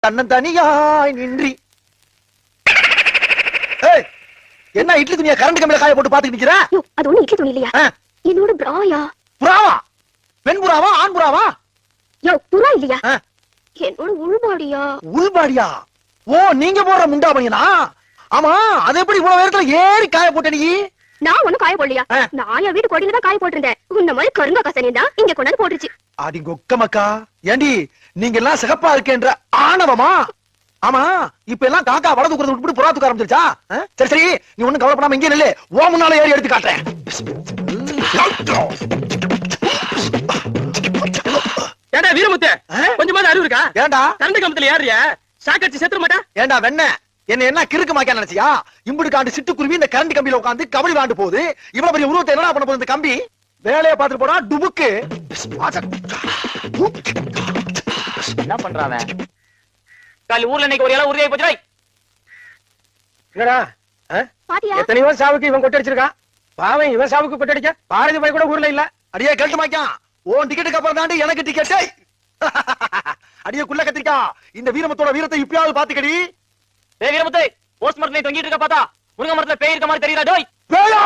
தன்னந்தனியாய் நின்றி. ஏய், என்ன இட்லி துணியா கரண்ட் கம்பியில காய போட்டு பாத்துக்கிட்டு நிக்கிற? அது ஒண்ணு இட்லி துணி இல்லையா? என்னோட பிராயா. புறாவா? பெண் புறாவா ஆண் புறாவா? புறா இல்லையா? என்னோட உள்பாடியா. உள்பாடியா? ஓ, நீங்க போடுற முண்டா பையனா? ஆமா, அது எப்படி இவ்வளவு நேரத்துல ஏறி காய போட்ட நீ? நான் ஒண்ணும் காய போடலையா? நான் என் வீட்டு கொடியில தான் காய போட்டிருந்தேன். இந்த மாதிரி கருங்கா கசனி தான் இங்க கொண்டாந்து போட்டுருச்சு. அடி கொக்க மக்கா. ஏண்டி நீங்க எல்லாம் சிகப்பா இருக்கேன்ற ஆணவமா? ஆமா, இப்ப எல்லாம் காக்கா வள தூக்குறது விட்டு புறா தூக்க ஆரம்பிச்சிருச்சா? சரி சரி, நீ ஒண்ணும் கவலைப்படாம இங்கே நில்லு. ஓ முன்னால ஏறி எடுத்து காட்டுறேன். ஏண்டா வீரமுத்து, கொஞ்சமாவது அறிவு இருக்கா? ஏண்டா கரண்ட் கம்பத்துல ஏறிய சாக்கடிச்சு செத்துற மாட்டா? ஏண்டா வெண்ண, என்ன என்ன கிறுக்கு மாக்கா நினைச்சியா? இம்புடு காண்டு சிட்டுக்குருவி இந்த கரண்ட் கம்பியில உட்காந்து கபடி விளாண்டு போகுது. இவ்வளவு பெரிய உருவத்தை என்ன பண்ண போகுது இந்த கம்பி? வேலையை பார்த்துட்டு போனா டுபுக்கு. என்ன பண்றாங்க? காலி ஊர்ல இன்னைக்கு ஒரு இலை உறுதியாகி போச்சு. என்னடா எத்தனையோ சாவுக்கு இவன் கொட்டடிச்சிருக்கான். பாவன் இவன் சாவுக்கு கொட்டடிக்க பாரதி பாய் கூட ஊர்ல இல்ல. அடியே கேட்டு மாக்கா, உன் டிக்கெட்டுக்கு அப்புறம் தாண்டி எனக்கு டிக்கெட். அடியே குள்ள கத்திரிக்கா, இந்த வீரமத்தோட வீரத்தை இப்பயாவது பாத்துக்கடி. வீரமுத்து, போஸ்ட் மரத்துல தொங்கிட்டு இருக்க பார்த்தா முருங்க மரத்துல பேய் இருக்க மாதிரி தெரியுதா? பேயா?